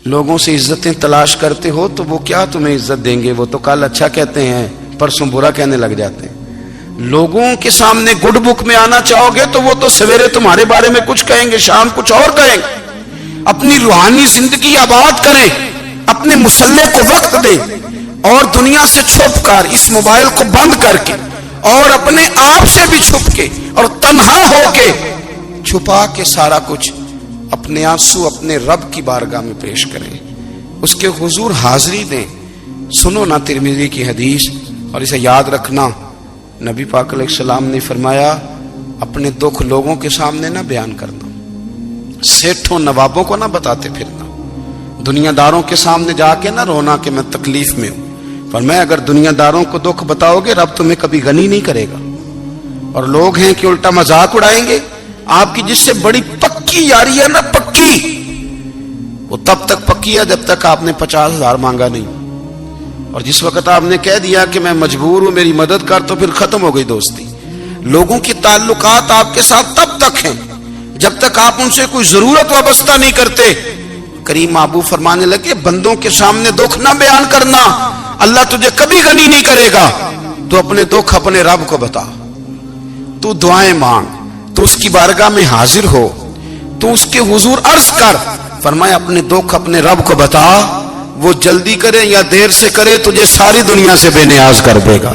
لوگوں سے عزتیں تلاش کرتے ہو تو وہ کیا تمہیں عزت دیں گے؟ وہ تو کل اچھا کہتے ہیں، پرسوں برا کہنے لگ جاتے ہیں۔ لوگوں کے سامنے گڈ بک میں آنا چاہو گے تو وہ تو سویرے تمہارے بارے میں کچھ کہیں گے، شام کچھ اور کہیں گے۔ اپنی روحانی زندگی آباد کریں، اپنے مسلح کو وقت دیں، اور دنیا سے چھپ کر، اس موبائل کو بند کر کے اور اپنے آپ سے بھی چھپ کے اور تنہا ہو کے چھپا کے سارا کچھ اپنے آنسو اپنے رب کی بارگاہ میں پیش کریں، اس کے حضور حاضری دیں۔ سنو نا ترمذی کی حدیث، اور اسے یاد رکھنا، نبی پاک علیہ السلام نے فرمایا اپنے دکھ لوگوں کے سامنے نہ بیان کرنا، سیٹھوں نوابوں کو نہ بتاتے پھرنا، دنیا داروں کے سامنے جا کے نہ رونا کہ میں تکلیف میں ہوں۔ فرمایا اگر دنیا داروں کو دکھ بتاؤ گے رب تمہیں کبھی غنی نہیں کرے گا۔ اور لوگ ہیں کہ الٹا مذاق اڑائیں گے آپ کی، جس سے بڑی پکی یاری ہے نا، پکی، وہ تب تک پکی ہے جب تک آپ نے 50,000 مانگا نہیں، اور جس وقت آپ نے کہہ دیا کہ میں مجبور ہوں میری مدد کر، تو پھر ختم ہو گئی دوستی۔ لوگوں کے تعلقات آپ کے ساتھ تب تک ہیں جب تک آپ ان سے کوئی ضرورت وابستہ نہیں کرتے۔ کریم محبوب فرمانے لگے بندوں کے سامنے دکھ نہ بیان کرنا، اللہ تجھے کبھی غنی نہیں کرے گا۔ تو اپنے دکھ اپنے رب کو بتا، تو دعائیں مانگ، تو اس کی بارگاہ میں حاضر ہو، تو اس کے حضور عرض کر۔ فرمایا اپنے دکھ اپنے رب کو بتا، وہ جلدی کرے یا دیر سے کرے تجھے ساری دنیا سے بے نیاز کر دے گا،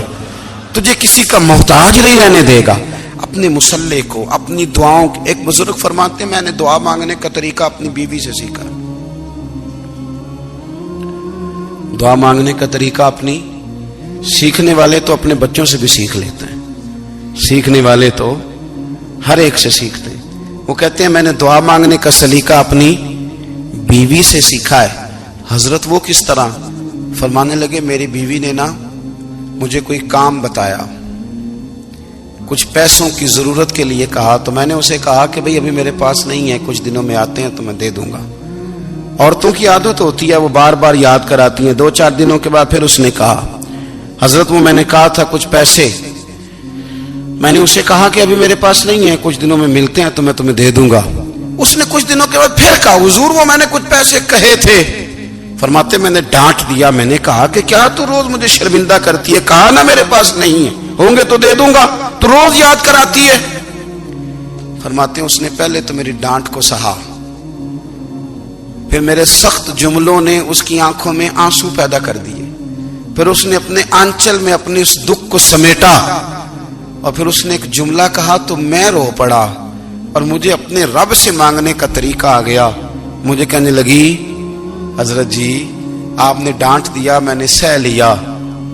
تجھے کسی کا محتاج نہیں رہنے دے گا۔ اپنے مسلح کو، اپنی دعاؤں، ایک بزرگ فرماتے ہیں میں نے دعا مانگنے کا طریقہ اپنی بیوی سے سیکھا۔ دعا مانگنے کا طریقہ اپنی، سیکھنے والے تو اپنے بچوں سے بھی سیکھ لیتے ہیں، سیکھنے والے تو ہر ایک سے سیکھتے ہیں۔ وہ کہتے ہیں میں نے دعا مانگنے کا سلیقہ اپنی بیوی سے سیکھا ہے۔ حضرت وہ کس طرح؟ فرمانے لگے میری بیوی نے نا مجھے کوئی کام بتایا، کچھ پیسوں کی ضرورت کے لیے کہا، تو میں نے اسے کہا کہ بھئی ابھی میرے پاس نہیں ہے، کچھ دنوں میں آتے ہیں تو میں دے دوں گا۔ عورتوں کی عادت ہوتی ہے وہ بار بار یاد کراتی ہیں، 2-4 دنوں کے بعد پھر اس نے کہا حضرت وہ میں نے کہا تھا کچھ پیسے، میں نے اسے کہا کہ ابھی میرے پاس نہیں ہے، کچھ دنوں میں ملتے ہیں تو میں تمہیں دے دوں گا۔ اس نے کچھ دنوں کے بعد پھر کہا حضور وہ میں نے کچھ پیسے کہے تھے۔ فرماتے میں نے ڈانٹ دیا، میں نے کہا کہ کیا تو روز مجھے شرمندہ کرتی ہے، کہا نا میرے پاس نہیں ہے، ہوں گے تو دے دوں گا، تو روز یاد کراتی ہے۔ فرماتے ہیں اس نے پہلے تو میری ڈانٹ کو سہا، پھر میرے سخت جملوں نے اس کی آنکھوں میں آنسو پیدا کر دیے، پھر اس نے اپنے آنچل میں اپنے اس دکھ کو سمیٹا، اور پھر اس نے ایک جملہ کہا تو میں رو پڑا، اور مجھے اپنے رب سے مانگنے کا طریقہ آ گیا۔ مجھے کہنے لگی حضرت جی آپ نے ڈانٹ دیا، میں نے سہ لیا،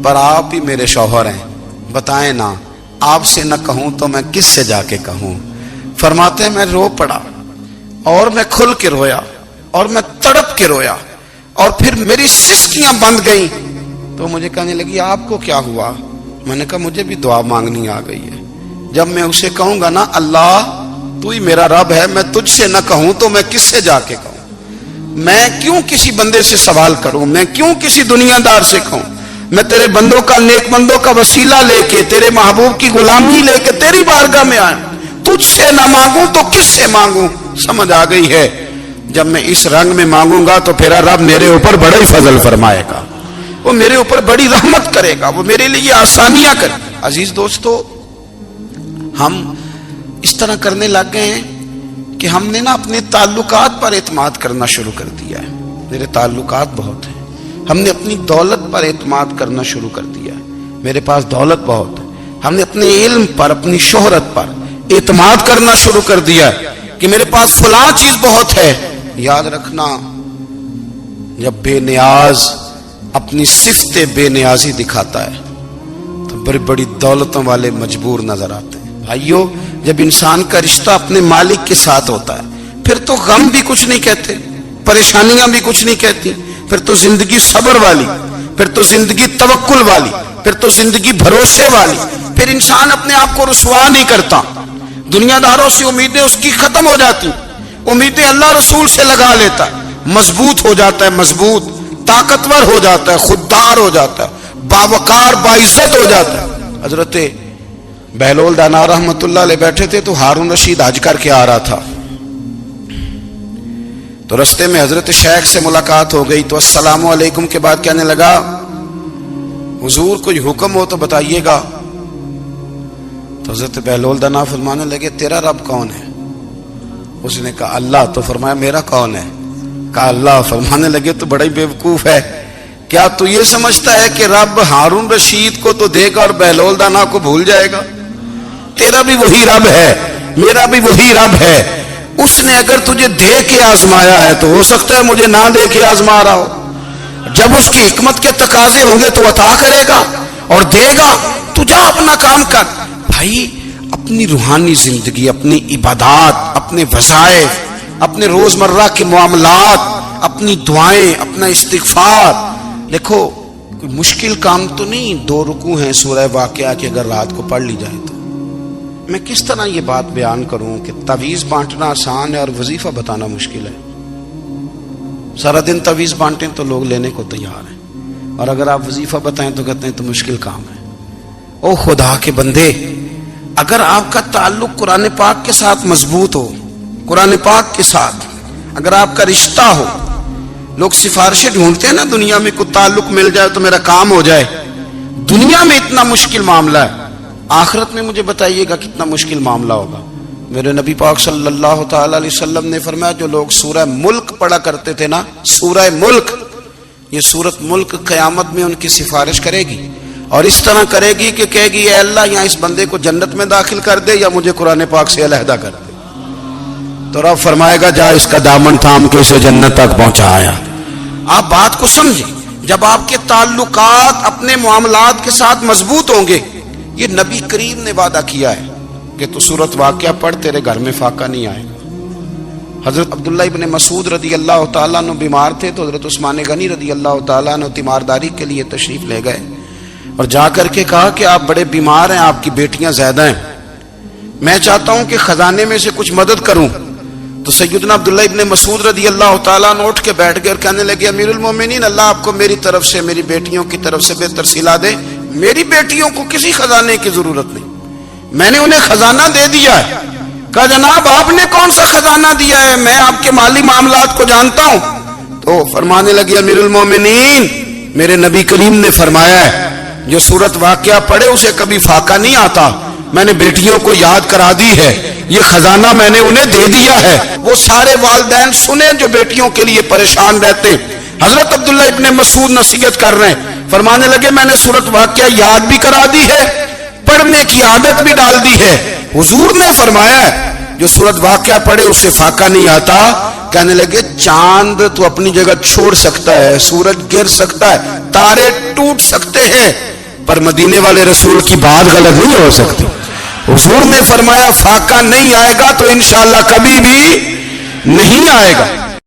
پر آپ ہی میرے شوہر ہیں، بتائیں نا آپ سے نہ کہوں تو میں کس سے جا کے کہوں۔ فرماتے ہیں میں رو پڑا، اور میں کھل کے رویا، اور میں تڑپ کے رویا، اور پھر میری سسکیاں بند گئیں۔ تو مجھے کہنے لگی آپ کو کیا ہوا؟ میں نے کہا مجھے بھی دعا مانگنی آ گئی ہے، جب میں اسے کہوں گا نا اللہ تو ہی میرا رب ہے، میں تجھ سے نہ کہوں تو میں کس سے جا کے کہوں؟ میں کیوں کسی بندے سے سوال کروں؟ میں کیوں کسی دنیا دار سے کہوں؟ میں تیرے بندوں کا، نیک بندوں کا وسیلہ لے کے، تیرے محبوب کی غلامی لے کے تیری بارگاہ میں آیا، تجھ سے نہ مانگوں تو کس سے مانگوں؟ سمجھ آ گئی ہے؟ جب میں اس رنگ میں مانگوں گا تو پھر رب میرے اوپر بڑا ہی فضل فرمائے گا، وہ میرے اوپر بڑی رحمت کرے گا، وہ میرے لیے آسانیاں کرے گا۔ عزیز دوستو، ہم اس طرح کرنے لگ گئے ہیں کہ ہم نے نا اپنے تعلقات پر اعتماد کرنا شروع کر دیا ہے۔ میرے تعلقات بہت ہیں، ہم نے اپنی دولت پر اعتماد کرنا شروع کر دیا ہے، میرے پاس دولت بہت ہے۔ ہم نے اپنے علم پر، اپنی شہرت پر اعتماد کرنا شروع کر دیا ہے کہ میرے پاس فلاں چیز بہت ہے۔ یاد رکھنا جب بے نیاز اپنی صفت بے نیازی دکھاتا ہے تو بڑی بڑی دولتوں والے مجبور نظر آتے ہیں۔ بھائیو جب انسان کا رشتہ اپنے مالک کے ساتھ ہوتا ہے پھر تو غم بھی کچھ نہیں کہتے، پریشانیاں بھی کچھ نہیں کہتی، پھر تو زندگی صبر والی، پھر تو زندگی توکل والی، پھر تو زندگی بھروسے والی، پھر انسان اپنے آپ کو رسوا نہیں کرتا، دنیا داروں سے امیدیں اس کی ختم ہو جاتی، امیدیں اللہ رسول سے لگا لیتا ہے، مضبوط ہو جاتا ہے، مضبوط، طاقتور ہو جاتا ہے، خوددار ہو جاتا ہے، باوقار باعزت ہو جاتا ہے۔ حضرت بہلول دانا رحمت اللہ علیہ بیٹھے تھے تو ہارون رشید حج کر کے آ رہا تھا، تو رستے میں حضرت شیخ سے ملاقات ہو گئی تو السلام علیکم کے بعد کہنے لگا حضور کوئی حکم ہو تو بتائیے گا. تو حضرت بہلول دنا فرمانے لگے تیرا رب کون ہے؟ اس نے کہا اللہ. تو فرمایا میرا کون ہے؟ کہا اللہ. فرمانے لگے تو بڑا ہی بیوقوف ہے، کیا تو یہ سمجھتا ہے کہ رب ہارون رشید کو تو دے گا اور بہلول دانا کو بھول جائے گا؟ تیرا بھی وہی رب ہے، میرا بھی وہی رب ہے. اس نے اگر تجھے دے کے آزمایا ہے تو ہو سکتا ہے مجھے نہ دے کے آزما رہا ہو. جب اس کی حکمت کے تقاضے ہوں گے تو عطا کرے گا اور دے گا. تو جا اپنا کام کر. بھائی اپنی روحانی زندگی، اپنی عبادات، اپنے وظائف، اپنے روزمرہ کے معاملات، اپنی دعائیں، اپنا استغفار. دیکھو کوئی مشکل کام تو نہیں، 2 رکوع ہیں سورہ واقعہ کہ اگر رات کو پڑھ لی جائے تو. میں کس طرح یہ بات بیان کروں کہ تعویذ بانٹنا آسان ہے اور وظیفہ بتانا مشکل ہے. سارا دن تعویذ بانٹیں تو لوگ لینے کو تیار ہیں، اور اگر آپ وظیفہ بتائیں تو کہتے ہیں تو مشکل کام ہے. او خدا کے بندے، اگر آپ کا تعلق قرآن پاک کے ساتھ مضبوط ہو، قرآن پاک کے ساتھ اگر آپ کا رشتہ ہو، لوگ سفارشیں ڈھونڈتے ہیں نا دنیا میں، کوئی تعلق مل جائے تو میرا کام ہو جائے. دنیا میں اتنا مشکل معاملہ ہے، آخرت میں مجھے بتائیے گا کتنا مشکل معاملہ ہوگا. میرے نبی پاک صلی اللہ تعالی علیہ وسلم نے فرمایا جو لوگ سورہ ملک پڑھا کرتے تھے نا، سورہ ملک، یہ سورت ملک قیامت میں ان کی سفارش کرے گی، اور اس طرح کرے گی کہ کہے گی اے اللہ یہاں اس بندے کو جنت میں داخل کر دے یا مجھے قرآن پاک سے علیحدہ کر دے. تو رب فرمائے گا جا اس کا دامن تھام کے اسے جنت تک پہنچایا. آپ بات کو سمجھیں، جب آپ کے تعلقات اپنے معاملات کے ساتھ مضبوط ہوں گے، یہ نبی کریم نے وعدہ کیا ہے کہ تو سورت واقعہ پڑھ تیرے گھر میں فاقہ نہیں آئے گا. حضرت عبداللہ ابن مسعود رضی اللہ تعالیٰ عنہ بیمار تھے تو حضرت عثمان غنی رضی اللہ تعالیٰ عنہ تیمارداری کے لیے تشریف لے گئے اور جا کر کے کہا کہ آپ بڑے بیمار ہیں، آپ کی بیٹیاں زیادہ ہیں، میں چاہتا ہوں کہ خزانے میں سے کچھ مدد کروں. تو سیدنا عبداللہ ابن مسعود رضی اللہ تعالیٰ عنہ اٹھ کے بیٹھ گئے اور کہنے لگے امیر المومنین، اللہ آپ کو میری طرف سے، میری بیٹیوں کی طرف سے بہتر صلہ دے. میری بیٹیوں کو کسی خزانے کی ضرورت نہیں، میں نے انہیں خزانہ دے دیا ہے. کہا جناب آپ نے کون سا خزانہ دیا ہے، میں آپ کے مالی معاملات کو جانتا ہوں. تو فرمانے لگے امیر المومنین، میرے نبی کریم نے فرمایا ہے جو سورت واقعہ پڑھے اسے کبھی فاقہ نہیں آتا. میں نے بیٹیوں کو یاد کرا دی ہے، یہ خزانہ میں نے انہیں دے دیا ہے. وہ سارے والدین سنیں جو بیٹیوں کے لیے پریشان رہتے. حضرت عبداللہ ابن مسعود نصیحت کر رہے ہیں، فرمانے لگے میں نے سورت واقعہ یاد بھی کرا دی ہے، پڑھنے کی عادت بھی ڈال دی ہے. حضور نے فرمایا ہے جو سورت واقعہ پڑھے اسے فاقہ نہیں آتا. کہنے لگے چاند تو اپنی جگہ چھوڑ سکتا ہے، سورج گر سکتا ہے، تارے ٹوٹ سکتے ہیں، پر مدینے والے رسول کی بات غلط نہیں ہو سکتی. حضور نے فرمایا فاقہ نہیں آئے گا تو انشاءاللہ کبھی بھی نہیں آئے گا.